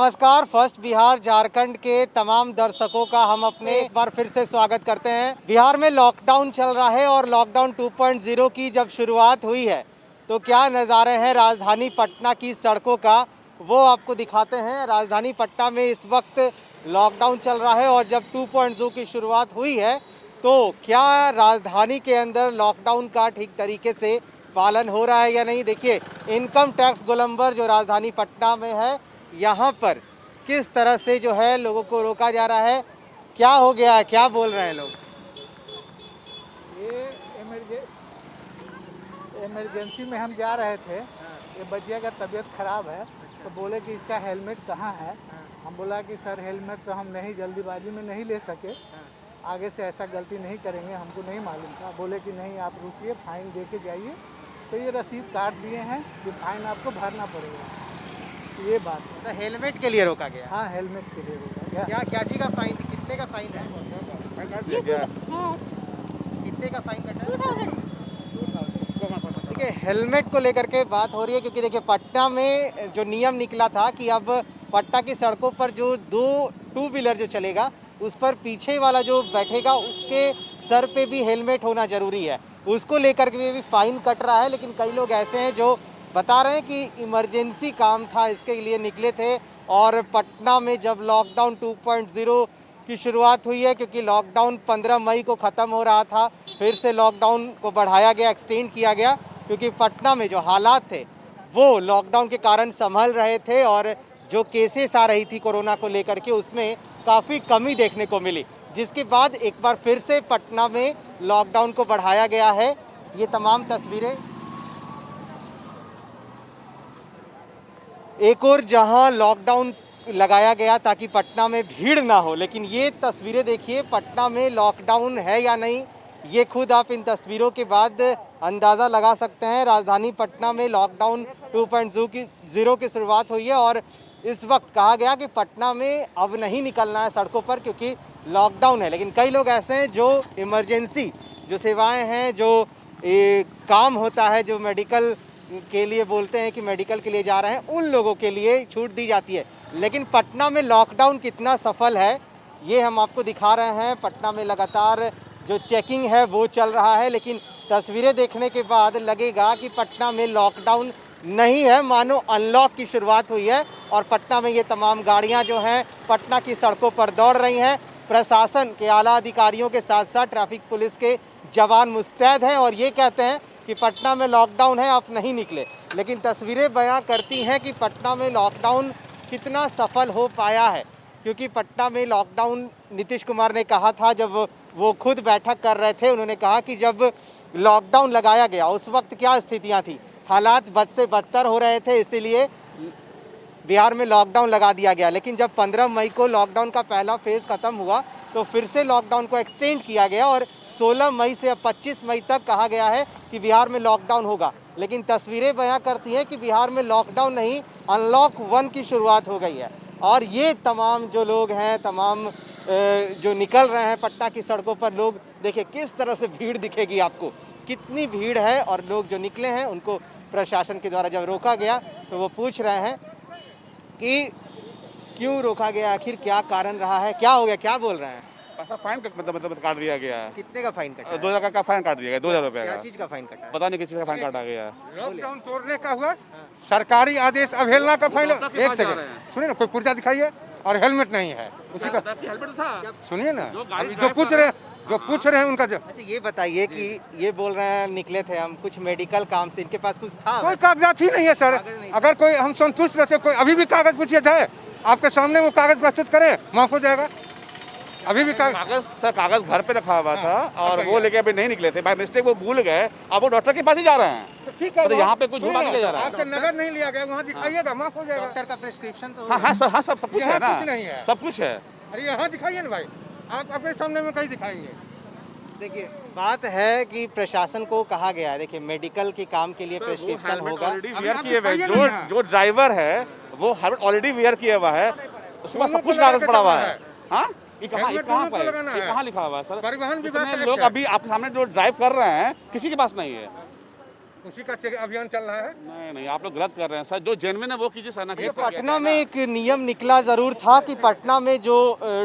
नमस्कार। फर्स्ट बिहार झारखंड के तमाम दर्शकों का हम अपने एक बार फिर से स्वागत करते हैं। बिहार में लॉकडाउन चल रहा है और लॉकडाउन 2.0 की जब शुरुआत हुई है तो क्या नज़ारे हैं राजधानी पटना की सड़कों का, वो आपको दिखाते हैं। राजधानी पटना में इस वक्त लॉकडाउन चल रहा है और जब 2.0 की शुरुआत हुई है तो क्या राजधानी के अंदर लॉकडाउन का ठीक तरीके से पालन हो रहा है या नहीं। देखिए, इनकम टैक्स गोलंबर जो राजधानी पटना में है, यहाँ पर किस तरह से जो है लोगों को रोका जा रहा है। क्या हो गया है, क्या बोल रहे हैं लोग? ये इमरजेंसी में हम जा रहे थे। ये बच्चिया का तबीयत खराब है तो बोले कि इसका हेलमेट कहाँ है। हम बोला कि सर हेलमेट तो हम नहीं, जल्दीबाजी में नहीं ले सके, आगे से ऐसा गलती नहीं करेंगे, हमको नहीं मालूम था। बोले कि नहीं आप रुकिए, फाइन दे के जाइए। तो ये रसीद काट दिए हैं कि फाइन आपको भरना पड़ेगा। ये बात है। तो हेलमेट के लिए रोका गया? हाँ, हेलमेट के लिए रोका गया। क्या जी का फाइन, कितने का फाइन है? कितने का फाइन कटा है? 2000। देखिए, हेलमेट को लेकर के बात हो रही है क्योंकि देखिए पटना में जो नियम निकला था कि अब पटना की सड़कों पर जो टू व्हीलर जो चलेगा उस पर पीछे वाला जो बैठेगा उसके सर पे भी हेलमेट होना ज़रूरी है। उसको लेकर के भी फाइन कट रहा है। लेकिन कई लोग ऐसे हैं जो बता रहे हैं कि इमरजेंसी काम था, इसके लिए निकले थे। और पटना में जब लॉकडाउन 2.0 की शुरुआत हुई है, क्योंकि लॉकडाउन 15 मई को ख़त्म हो रहा था, फिर से लॉकडाउन को बढ़ाया गया, एक्सटेंड किया गया, क्योंकि पटना में जो हालात थे वो लॉकडाउन के कारण संभल रहे थे और जो केसेस आ रही थी कोरोना को लेकर के उसमें काफ़ी कमी देखने को मिली, जिसके बाद एक बार फिर से पटना में लॉकडाउन को बढ़ाया गया है। ये तमाम तस्वीरें एक और जहां लॉकडाउन लगाया गया ताकि पटना में भीड़ ना हो, लेकिन ये तस्वीरें देखिए, पटना में लॉकडाउन है या नहीं ये खुद आप इन तस्वीरों के बाद अंदाज़ा लगा सकते हैं। राजधानी पटना में लॉकडाउन 2.0 की शुरुआत हुई है और इस वक्त कहा गया कि पटना में अब नहीं निकलना है सड़कों पर क्योंकि लॉकडाउन है। लेकिन कई लोग ऐसे हैं जो इमरजेंसी जो सेवाएं हैं, जो काम होता है, जो मेडिकल के लिए बोलते हैं कि मेडिकल के लिए जा रहे हैं, उन लोगों के लिए छूट दी जाती है। लेकिन पटना में लॉकडाउन कितना सफल है ये हम आपको दिखा रहे हैं। पटना में लगातार जो चेकिंग है वो चल रहा है, लेकिन तस्वीरें देखने के बाद लगेगा कि पटना में लॉकडाउन नहीं है, मानो अनलॉक की शुरुआत हुई है। और पटना में ये तमाम गाड़ियां जो हैं पटना की सड़कों पर दौड़ रही हैं। प्रशासन के आला अधिकारियों के साथ साथ ट्रैफिक पुलिस के जवान मुस्तैद हैं और ये कहते हैं कि पटना में लॉकडाउन है, आप नहीं निकले। लेकिन तस्वीरें बयां करती हैं कि पटना में लॉकडाउन कितना सफल हो पाया है, क्योंकि पटना में लॉकडाउन नीतीश कुमार ने कहा था, जब वो खुद बैठक कर रहे थे, उन्होंने कहा कि जब लॉकडाउन लगाया गया उस वक्त क्या स्थितियां थी, हालात बद से बदतर हो रहे थे, इसीलिए बिहार में लॉकडाउन लगा दिया गया। लेकिन जब 15 मई को लॉकडाउन का पहला फेज़ ख़त्म हुआ तो फिर से लॉकडाउन को एक्सटेंड किया गया और 16 मई से अब 25 मई तक कहा गया है कि बिहार में लॉकडाउन होगा। लेकिन तस्वीरें बयां करती हैं कि बिहार में लॉकडाउन नहीं, अनलॉक 1 की शुरुआत हो गई है। और ये तमाम जो लोग हैं, तमाम जो निकल रहे हैं पटना की सड़कों पर, लोग देखिए किस तरह से भीड़ दिखेगी आपको, कितनी भीड़ है। और लोग जो निकले हैं उनको प्रशासन के द्वारा जब रोका गया तो वो पूछ रहे हैं कि क्यों रोका गया, आखिर क्या कारण रहा है, क्या हो गया, क्या बोल रहे हैं? पैसा फाइन मतलब काट दिया गया है। कितने का फाइन कटा? 2000 का फाइन काट दिया गया, 2000 रुपये क्या का। चीज़ का फाइन कटा? पता नहीं किस चीज़ का फाइन काटा गया। लॉकडाउन तोड़ने का हुआ, सरकारी आदेश अवहेलना का फाइन। एक सेकंड सुनिए ना, कोई पुर्जा दिखाइए। और हेलमेट नहीं है उसी का, हेलमेट था। सुनिए ना, अभी जो पूछ रहे हैं उनका अच्छा, ये बताइए कि ये बोल रहे हैं निकले थे हम कुछ मेडिकल काम से, इनके पास कुछ था? कोई कागजात ही नहीं है सर। अगर कोई हम संतुष्ट रहते, कोई अभी भी कागज पूछिए जाए आपके सामने, वो कागज प्रस्तुत करें, माफ हो जाएगा। अभी भी कागज सर, कागज घर पे रखा हुआ था और वो लेके अभी नहीं निकले थे, बाय मिस्टेक वो भूल गए। अब वो डॉक्टर के पास ही जा रहे हैं। ठीक है, तो यहाँ पे कुछ झूठा नहीं जा रहा है। आपसे नगद नहीं लिया गया, वहाँ दिखाइएगा, माफ हो जाएगा। डॉक्टर का प्रिस्क्रिप्शन तो हाँ सर, हाँ सब कुछ है यहाँ ना, कुछ नहीं है। सब कुछ है। अरे यहाँ दिखाइए ना भाई, आप अपने सामने में कहीं दिखाएंगे। देखिए, बात है कि प्रशासन को कहा गया है, देखिए मेडिकल के काम के लिए प्रिस्क्रिप्शन होगा। ऑलरेडी वियर किए हुए जो ड्राइवर है वो हेलमेट ऑलरेडी वियर किया हुआ है, उसके पास सब कुछ कागज पड़ा हुआ है। हाँ, ये कहाँ लिखा हुआ है सर? परिवहन विभाग लोग अभी आपके सामने जो ड्राइव कर रहे हैं किसी के पास नहीं है। उसी का अभियान चल रहा है। नहीं नहीं, आप लोग गलत कर रहे हैं सर। जो जेन्युइन है वो कीजिए सर ना। ये पटना में एक नियम निकला ज़रूर था कि पटना में जो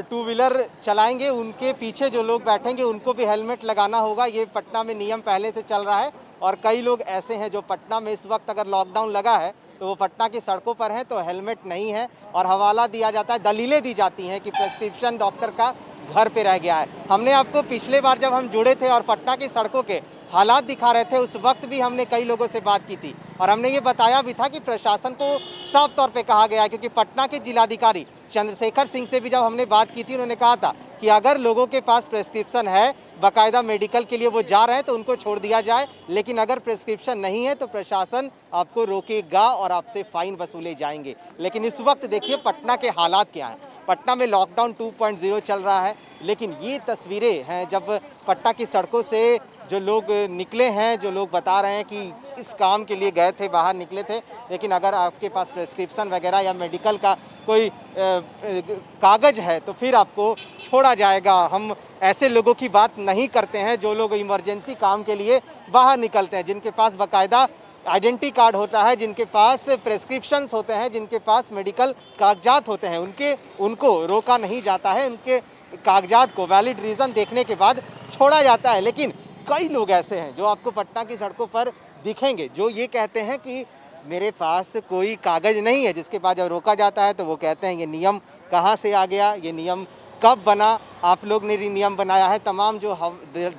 टू व्हीलर चलाएंगे उनके पीछे जो लोग बैठेंगे उनको भी हेलमेट लगाना होगा। ये पटना में नियम पहले से चल रहा है और कई लोग ऐसे हैं जो पटना में इस वक्त अगर लॉकडाउन लगा है तो वो पटना की सड़कों पर हैं तो हेलमेट नहीं है और हवाला दिया जाता है, दलीलें दी जाती हैं कि प्रेस्क्रिप्शन डॉक्टर का घर पे रह गया है। हमने आपको पिछले बार जब हम जुड़े थे और पटना की सड़कों के हालात दिखा रहे थे उस वक्त भी हमने कई लोगों से बात की थी और हमने ये बताया भी था कि प्रशासन को साफ तौर पे कहा गया है, क्योंकि पटना के जिलाधिकारी चंद्रशेखर सिंह से भी जब हमने बात की थी उन्होंने कहा था कि अगर लोगों के पास प्रेस्क्रिप्शन है, बाकायदा मेडिकल के लिए वो जा रहे हैं तो उनको छोड़ दिया जाए, लेकिन अगर प्रेस्क्रिप्शन नहीं है तो प्रशासन आपको रोकेगा और आपसे फाइन वसूले जाएंगे। लेकिन इस वक्त देखिए पटना के हालात क्या हैं। पटना में लॉकडाउन 2.0 चल रहा है, लेकिन ये तस्वीरें हैं जब पटना की सड़कों से जो लोग निकले हैं, जो लोग बता रहे हैं कि इस काम के लिए गए थे, बाहर निकले थे, लेकिन अगर आपके पास प्रेस्क्रिप्शन वगैरह या मेडिकल का कोई कागज़ है तो फिर आपको छोड़ा जाएगा। हम ऐसे लोगों की बात नहीं करते हैं जो लोग इमरजेंसी काम के लिए बाहर निकलते हैं, जिनके पास बाकायदा आइडेंटिटी कार्ड होता है, जिनके पास प्रेस्क्रिप्शंस होते हैं, जिनके पास मेडिकल कागजात होते हैं, उनको रोका नहीं जाता है। उनके कागजात को वैलिड रीज़न देखने के बाद छोड़ा जाता है। लेकिन कई लोग ऐसे हैं जो आपको पटना की सड़कों पर दिखेंगे जो ये कहते हैं कि मेरे पास कोई कागज़ नहीं है, जिसके बाद जब रोका जाता है तो वो कहते हैं ये नियम कहाँ से आ गया, ये नियम कब बना, आप लोग ने नियम बनाया है। तमाम जो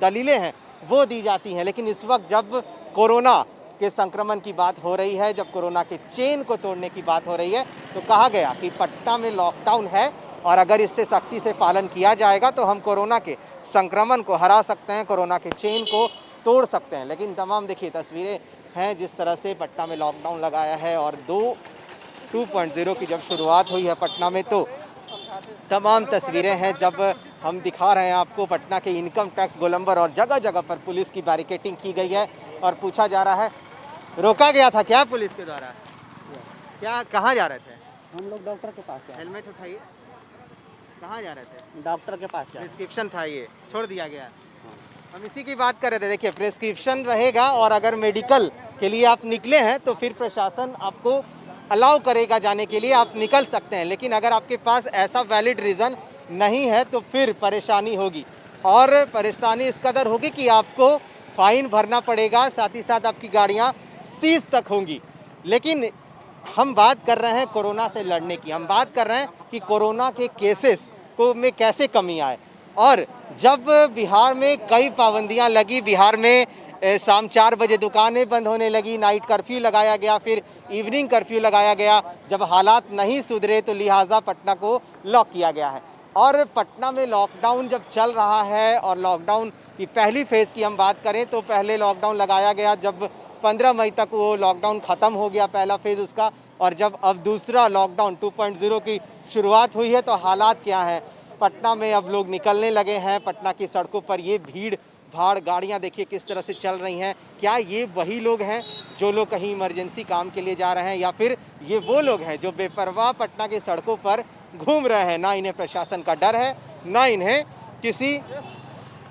दलीलें हैं वो दी जाती हैं। लेकिन इस वक्त जब कोरोना के संक्रमण की बात हो रही है, जब कोरोना के चेन को तोड़ने की बात हो रही है, तो कहा गया कि पटना में लॉकडाउन है और अगर इससे सख्ती से पालन किया जाएगा तो हम कोरोना के संक्रमण को हरा सकते हैं, कोरोना के चेन को तोड़ सकते हैं। लेकिन तमाम देखिए तस्वीरें हैं जिस तरह से पटना में लॉकडाउन लगाया है और 2.0 की जब शुरुआत हुई है पटना में तो तमाम तस्वीरें हैं जब हम दिखा रहे हैं आपको पटना के इनकम टैक्स गोलंबर और जगह जगह पर पुलिस की बैरिकेडिंग की गई है और पूछा जा रहा है, रोका गया था क्या पुलिस के द्वारा, क्या कहाँ जा रहे थे? हम लोग डॉक्टर के पास जाए। हेलमेट उठाइए, कहाँ जा रहे थे? डॉक्टर के पास जाए। प्रिस्क्रिप्शन था ये, छोड़ दिया गया। हम इसी की बात कर रहे थे। देखिए प्रिस्क्रिप्शन रहेगा और अगर मेडिकल के लिए आप निकले हैं तो फिर प्रशासन आपको अलाउ करेगा जाने के लिए, आप निकल सकते हैं। लेकिन अगर आपके पास ऐसा वैलिड रीज़न नहीं है तो फिर परेशानी होगी और परेशानी इस कदर होगी कि आपको फ़ाइन भरना पड़ेगा, साथ ही साथ आपकी गाड़ियाँ सीज तक होंगी। लेकिन हम बात कर रहे हैं कोरोना से लड़ने की, हम बात कर रहे हैं कि कोरोना के केसेस को में कैसे कमी आए। और जब बिहार में कई पाबंदियां लगी, बिहार में शाम 4 बजे दुकानें बंद होने लगी, नाइट कर्फ्यू लगाया गया, फिर इवनिंग कर्फ्यू लगाया गया, जब हालात नहीं सुधरे तो लिहाजा पटना को लॉक किया गया है। और पटना में लॉकडाउन जब चल रहा है और लॉकडाउन की पहली फेज़ की हम बात करें तो पहले लॉकडाउन लगाया गया जब 15 मई तक वो लॉकडाउन ख़त्म हो गया पहला फेज़ उसका, और जब अब दूसरा लॉकडाउन 2.0 की शुरुआत हुई है तो हालात क्या हैं। पटना में अब लोग निकलने लगे हैं, पटना की सड़कों पर ये भीड़ भाड़ गाड़ियां देखिए किस तरह से चल रही हैं। क्या ये वही लोग हैं जो लोग कहीं इमरजेंसी काम के लिए जा रहे हैं या फिर ये वो लोग हैं जो बेपरवाह पटना की सड़कों पर घूम रहे हैं? ना इन्हें प्रशासन का डर है, ना इन्हें किसी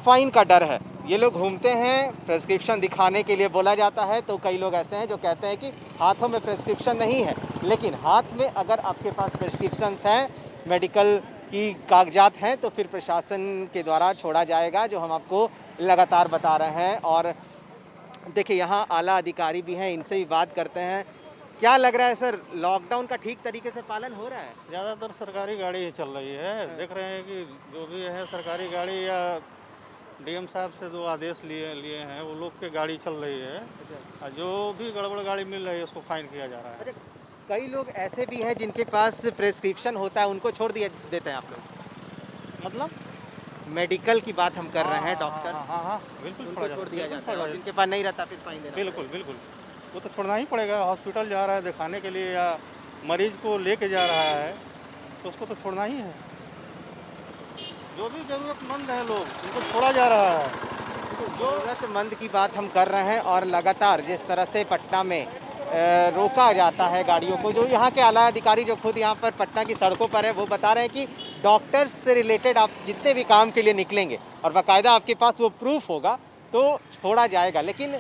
फाइन का डर है। ये लोग घूमते हैं, प्रेस्क्रिप्शन दिखाने के लिए बोला जाता है तो कई लोग ऐसे हैं जो कहते हैं कि हाथों में प्रेस्क्रिप्शन नहीं है, लेकिन हाथ में अगर आपके पास प्रेस्क्रिप्शन हैं, मेडिकल की कागजात हैं तो फिर प्रशासन के द्वारा छोड़ा जाएगा, जो हम आपको लगातार बता रहे हैं। और देखिए यहाँ आला अधिकारी भी हैं, इनसे भी बात करते हैं। क्या लग रहा है सर, लॉकडाउन का ठीक तरीके से पालन हो रहा है? ज़्यादातर सरकारी गाड़ी ही चल रही है। देख रहे हैं कि जो भी है सरकारी गाड़ी या डीएम साहब से जो आदेश लिए हैं वो लोग के गाड़ी चल रही है। और जो भी गड़बड़ गाड़ी मिल रही है उसको फाइन किया जा रहा है। कई लोग ऐसे भी हैं जिनके पास प्रेस्क्रिप्शन होता है, उनको छोड़ दिए देते हैं आप लोग? मतलब मेडिकल की बात हम कर रहे हैं, डॉक्टर हाँ बिल्कुल उनको छोड़ दिया जाता है और जिनके पास नहीं रहता फिर फाइन देना। बिल्कुल बिल्कुल, वो तो छोड़ना ही पड़ेगा। हॉस्पिटल जा रहा है दिखाने के लिए या मरीज को लेके जा रहा है तो उसको तो छोड़ना ही है। जो भी ज़रूरतमंद है लोग उनको छोड़ा जा रहा है। ज़रूरतमंद की बात हम कर रहे हैं और लगातार जिस तरह से पटना में रोका जाता है गाड़ियों को, जो यहाँ के आला अधिकारी जो खुद यहाँ पर पटना की सड़कों पर है वो बता रहे हैं कि डॉक्टर्स से रिलेटेड आप जितने भी काम के लिए निकलेंगे और बाकायदा आपके पास वो प्रूफ होगा तो छोड़ा जाएगा। लेकिन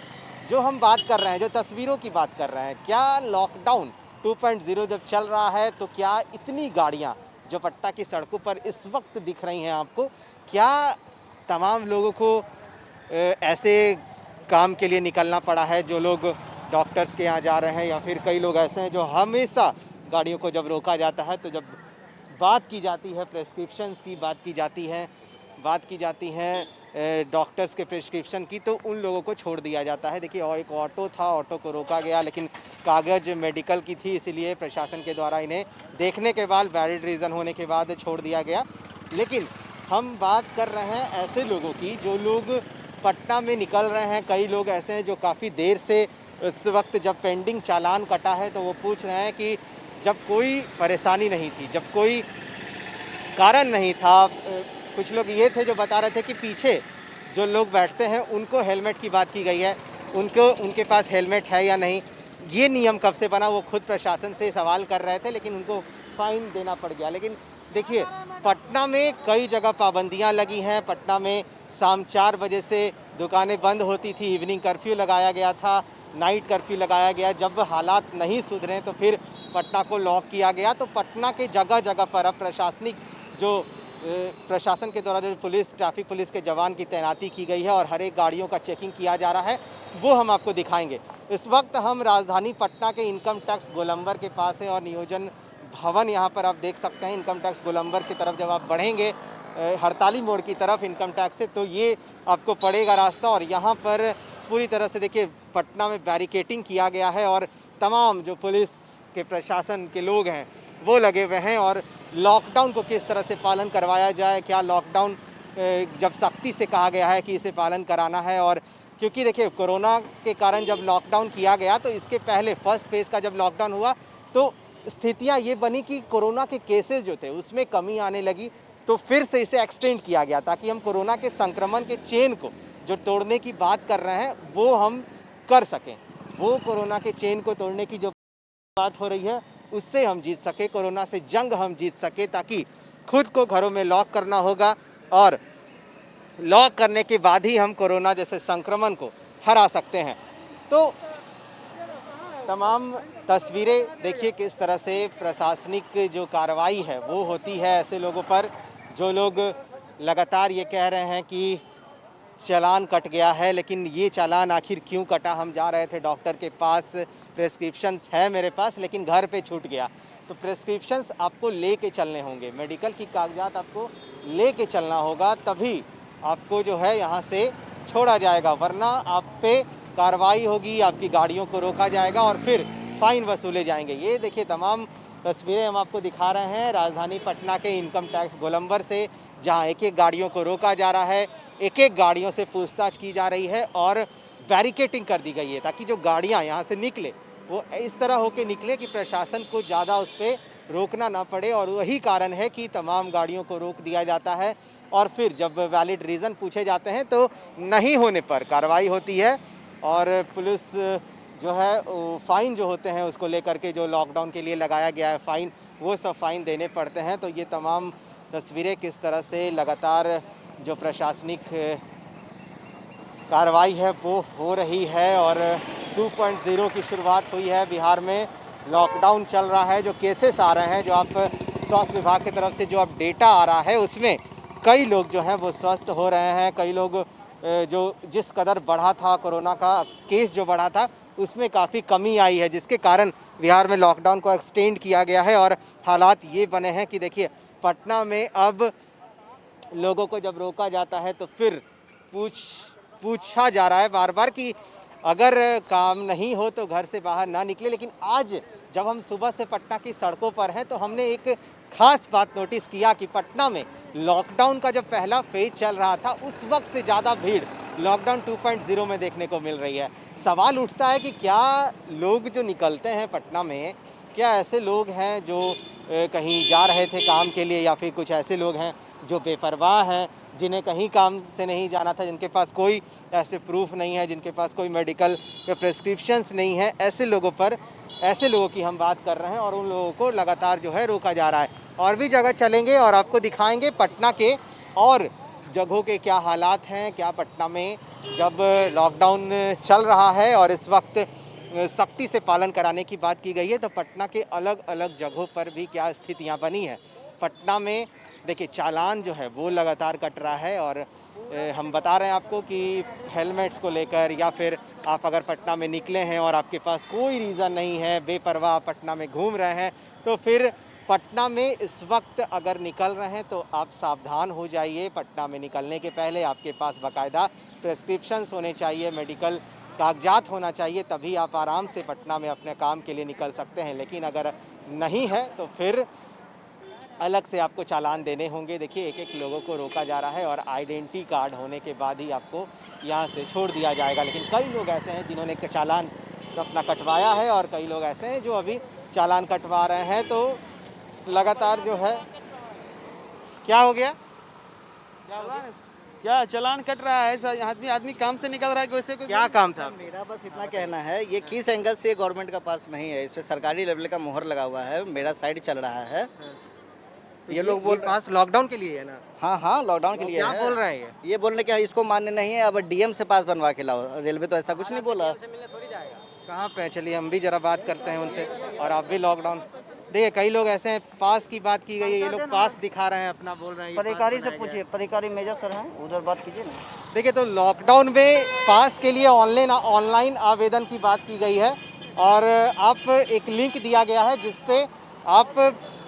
जो हम बात कर रहे हैं, जो तस्वीरों की बात कर रहे हैं, क्या लॉकडाउन 2.0 जब चल रहा है तो क्या इतनी गाड़ियां जो पटना की सड़कों पर इस वक्त दिख रही हैं आपको, क्या तमाम लोगों को ऐसे काम के लिए निकलना पड़ा है जो लोग डॉक्टर्स के यहाँ जा रहे हैं, या फिर कई लोग ऐसे हैं जो हमेशा गाड़ियों को जब रोका जाता है तो जब बात की जाती है प्रेस्क्रिप्शंस की, बात की जाती है डॉक्टर्स के प्रिस्क्रिप्शन की, तो उन लोगों को छोड़ दिया जाता है। देखिए, और एक ऑटो था, ऑटो को रोका गया, लेकिन कागज़ मेडिकल की थी, इसीलिए प्रशासन के द्वारा इन्हें देखने के बाद वैलिड रीज़न होने के बाद छोड़ दिया गया। लेकिन हम बात कर रहे हैं ऐसे लोगों की जो लोग पटना में निकल रहे हैं। कई लोग ऐसे हैं जो काफ़ी देर से इस वक्त जब पेंडिंग चालान कटा है तो वो पूछ रहे हैं कि जब कोई परेशानी नहीं थी, जब कोई कारण नहीं था, कुछ लोग ये थे जो बता रहे थे कि पीछे जो लोग बैठते हैं उनको हेलमेट की बात की गई है, उनके पास हेलमेट है या नहीं, ये नियम कब से बना, वो खुद प्रशासन से सवाल कर रहे थे, लेकिन उनको फ़ाइन देना पड़ गया। लेकिन देखिए, पटना में कई जगह पाबंदियां लगी हैं। पटना में शाम 4 बजे से दुकानें बंद होती थी, इवनिंग कर्फ्यू लगाया गया था, नाइट कर्फ्यू लगाया गया। जब हालात नहीं सुधरे तो फिर पटना को लॉक किया गया। तो पटना के जगह जगह पर अब प्रशासनिक जो प्रशासन के द्वारा जो पुलिस, ट्रैफिक पुलिस के जवान की तैनाती की गई है और हर एक गाड़ियों का चेकिंग किया जा रहा है, वो हम आपको दिखाएंगे। इस वक्त हम राजधानी पटना के इनकम टैक्स गोलंबर के पास है और नियोजन भवन यहाँ पर आप देख सकते हैं। इनकम टैक्स गोलंबर की तरफ जब आप बढ़ेंगे हड़ताली मोड़ की तरफ इनकम टैक्स से, तो ये आपको पड़ेगा रास्ता। और यहाँ पर पूरी तरह से देखिए पटना में बैरिकेटिंग किया गया है और तमाम जो पुलिस के प्रशासन के लोग हैं वो लगे हुए हैं। और लॉकडाउन को किस तरह से पालन करवाया जाए, क्या लॉकडाउन जब सख्ती से कहा गया है कि इसे पालन कराना है, और क्योंकि देखिए कोरोना के कारण जब लॉकडाउन किया गया तो इसके पहले फर्स्ट फेज़ का जब लॉकडाउन हुआ तो स्थितियां ये बनी कि कोरोना के केसेस जो थे उसमें कमी आने लगी, तो फिर से इसे एक्सटेंड किया गया ताकि हम कोरोना के संक्रमण के चेन को जो तोड़ने की बात कर रहे हैं वो हम कर सकें। वो कोरोना के चेन को तोड़ने की जो बात हो रही है उससे हम जीत सके, कोरोना से जंग हम जीत सके, ताकि खुद को घरों में लॉक करना होगा और लॉक करने के बाद ही हम कोरोना जैसे संक्रमण को हरा सकते हैं। तो तमाम तस्वीरें देखिए किस तरह से प्रशासनिक जो कार्रवाई है वो होती है ऐसे लोगों पर जो लोग लगातार ये कह रहे हैं कि चालान कट गया है, लेकिन ये चालान आखिर क्यों कटा। हम जा रहे थे डॉक्टर के पास, प्रेस्क्रिप्शंस है मेरे पास, लेकिन घर पे छूट गया। तो प्रेस्क्रिप्शंस आपको लेके चलने होंगे, मेडिकल की कागजात आपको लेके चलना होगा, तभी आपको जो है यहाँ से छोड़ा जाएगा, वरना आप पे कार्रवाई होगी, आपकी गाड़ियों को रोका जाएगा और फिर फ़ाइन वसूले जाएंगे। ये देखिए तमाम तस्वीरें हम आपको दिखा रहे हैं राजधानी पटना के इनकम टैक्स गोलंबर से, जहाँ एक एक गाड़ियों को रोका जा रहा है, एक एक गाड़ियों से पूछताछ की जा रही है और बैरिकेटिंग कर दी गई है ताकि जो गाड़ियाँ यहाँ से निकले वो इस तरह होके निकले कि प्रशासन को ज़्यादा उस पर रोकना ना पड़े। और वही कारण है कि तमाम गाड़ियों को रोक दिया जाता है और फिर जब वैलिड रीज़न पूछे जाते हैं तो नहीं होने पर कार्रवाई होती है और पुलिस जो है फ़ाइन जो होते हैं उसको लेकर के जो लॉकडाउन के लिए लगाया गया है फ़ाइन, वो सब फ़ाइन देने पड़ते हैं। तो ये तमाम तस्वीरें किस तरह से लगातार जो प्रशासनिक कार्रवाई है वो हो रही है और 2.0 की शुरुआत हुई है। बिहार में लॉकडाउन चल रहा है, जो केसेस आ रहे हैं, जो आप स्वास्थ्य विभाग की तरफ से जो अब डेटा आ रहा है उसमें कई लोग जो हैं वो स्वस्थ हो रहे हैं, कई लोग जो जिस कदर बढ़ा था कोरोना का केस जो बढ़ा था उसमें काफ़ी कमी आई है, जिसके कारण बिहार में लॉकडाउन को एक्सटेंड किया गया है। और हालात ये बने हैं कि देखिए पटना में अब लोगों को जब रोका जाता है तो फिर पूछा जा रहा है बार बार कि अगर काम नहीं हो तो घर से बाहर ना निकले। लेकिन आज जब हम सुबह से पटना की सड़कों पर हैं तो हमने एक खास बात नोटिस किया कि पटना में लॉकडाउन का जब पहला फेज चल रहा था उस वक्त से ज़्यादा भीड़ लॉकडाउन 2.0 में देखने को मिल रही है। सवाल उठता है कि क्या लोग जो निकलते हैं पटना में, क्या ऐसे लोग हैं जो कहीं जा रहे थे काम के लिए, या फिर कुछ ऐसे लोग हैं जो बेपरवाह हैं, जिन्हें कहीं काम से नहीं जाना था, जिनके पास कोई ऐसे प्रूफ नहीं है, जिनके पास कोई मेडिकल या प्रेस्क्रिप्शंस नहीं है, ऐसे लोगों की हम बात कर रहे हैं और उन लोगों को लगातार जो है रोका जा रहा है। और भी जगह चलेंगे और आपको दिखाएंगे पटना के और जगहों के क्या हालात हैं, क्या पटना में जब लॉकडाउन चल रहा है और इस वक्त सख्ती से पालन कराने की बात की गई है, तो पटना के अलग अलग जगहों पर भी क्या स्थितियां बनी है। पटना में देखिए चालान जो है वो लगातार कट रहा है और हम बता रहे हैं आपको कि हेलमेट्स को लेकर या फिर आप अगर पटना में निकले हैं और आपके पास कोई रीज़न नहीं है, बेपरवाह पटना में घूम रहे हैं, तो फिर पटना में इस वक्त अगर निकल रहे हैं तो आप सावधान हो जाइए। पटना में निकलने के पहले आपके पास बाकायदा प्रेस्क्रिप्शंस होने चाहिए, मेडिकल कागजात होना चाहिए, तभी आप आराम से पटना में अपने काम के लिए निकल सकते हैं। लेकिन अगर नहीं है तो फिर अलग से आपको चालान देने होंगे। देखिए एक एक लोगों को रोका जा रहा है और आइडेंटिटी कार्ड होने के बाद ही आपको यहाँ से छोड़ दिया जाएगा। लेकिन कई लोग ऐसे हैं जिन्होंने चालान अपना कटवाया है और कई लोग ऐसे हैं जो अभी चालान कटवा रहे हैं। तो लगातार जो है क्या हो गया, क्या चालान कट रहा है, आदमी काम से निकल रहा है, वैसे कोई क्या काम था? मेरा बस इतना कहना है, ये किस एंगल से गवर्नमेंट का पास नहीं है, इस पे सरकारी लेवल का मोहर लगा हुआ है, मेरा साइड चल रहा है। तो ये लोग बोल पास लॉकडाउन के लिए है ना? हाँ हाँ, लॉकडाउन के लिए क्या है। बोल रहे हैं ये बोलने के इसको मान्य नहीं है, अब डीएम से पास बनवा के लाओ। रेलवे तो ऐसा कुछ नहीं बोला। कहाँ पे? चलिए हम भी जरा बात करते हैं उनसे। और आप भी लॉकडाउन देखिए, कई लोग ऐसे हैं, पास की बात की गई है, ये लोग पास दिखा रहे हैं अपना, बोल रहे हैं ये परिकारी पास से बनाया पूछिए, परिकारी मेजर सर हैं, उधर बात कीजिए ना। गया। देखिए तो लॉकडाउन में पास के लिए ऑनलाइन आवेदन की बात की गई है और आप एक लिंक दिया गया है जिस पे आप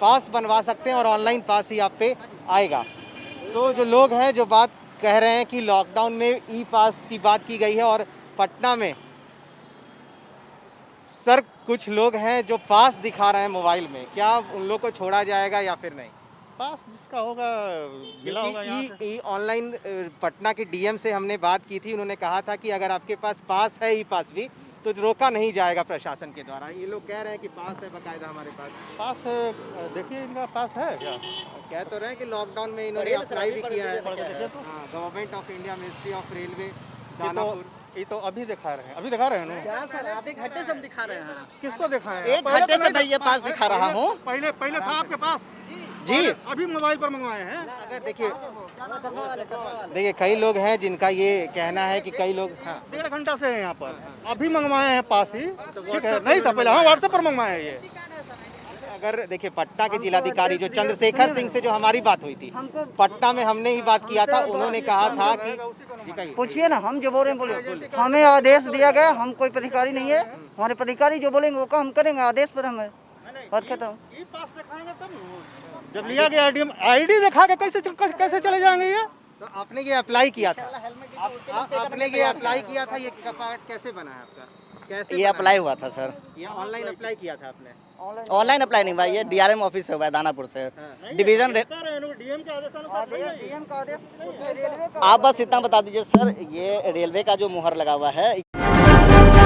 पास बनवा सकते हैं और ऑनलाइन पास ही आप पे आएगा। तो जो लोग हैं जो बात कह रहे हैं कि लॉकडाउन में ई पास की बात की गई है और पटना में सर कुछ लोग हैं जो पास दिखा रहे हैं मोबाइल में, क्या उन लोग को छोड़ा जाएगा या फिर नहीं? पास जिसका होगा मिला होगा यहाँ से। ऑनलाइन पटना के डीएम से हमने बात की थी, उन्होंने कहा था कि अगर आपके पास पास है ई पास भी तो रोका नहीं जाएगा प्रशासन के द्वारा। ये लोग कह रहे हैं कि पास है बाकायदा हमारे पास। पास देखिए इनका पास है क्या? कह तो रहे हैं कि लॉकडाउन में इन्होंने अप्लाई भी किया है। Government of India, ministry of railway, Danapur. ये तो अभी दिखा रहे हैं, अभी दिखा रहे हैं ना? क्या सर, आधे घंटे से हम दिखा रहे हैं। किसको दिखाएं? एक घंटे से मैं ये पास दिखा रहा हूँ पहले पहले था आपके पास जी। अभी मोबाइल पर मंगवाए हैं। अगर देखिए कई लोग हैं जिनका ये कहना है कि कई लोग 1.5 घंटा से है यहाँ पर, अभी मंगवाए हैं पास ही। ठीक है, नहीं था पहले, हाँ व्हाट्सएप पर मंगवाए हैं ये। अगर देखिए पटना के जिलाधिकारी जो चंद्रशेखर सिंह से जो हमारी बात हुई थी, पटना में हमने ही बात किया था, उन्होंने कहा था कि पूछिए ना, हम जो बोल रहे हैं बोले। हमें आदेश दिया गया, हम कोई अधिकारी नहीं है, हमारे अधिकारी जो बोलेंगे वो काम करेंगे, आदेश पर हमें बात खत्म। ई पास दिखाएंगे तब जब लिया गया आईडी दिखा के कैसे चले जाएंगे ये? तो आपने ये अप्लाई किया था, आपने ये अप्लाई किया था, ये कार्ड कैसे बना है आपका? कैसे ये अप्लाई हुआ था सर, ये ऑनलाइन अप्लाई किया था आपने? ऑनलाइन अप्लाई नहीं हुआ, ये डीआरएम ऑफिस से हुआ है, दानापुर से डिवीजन। डीएम के आदेशानुसार आप बस इतना बता दीजिए सर, ये रेलवे का जो मुहर लगा हुआ है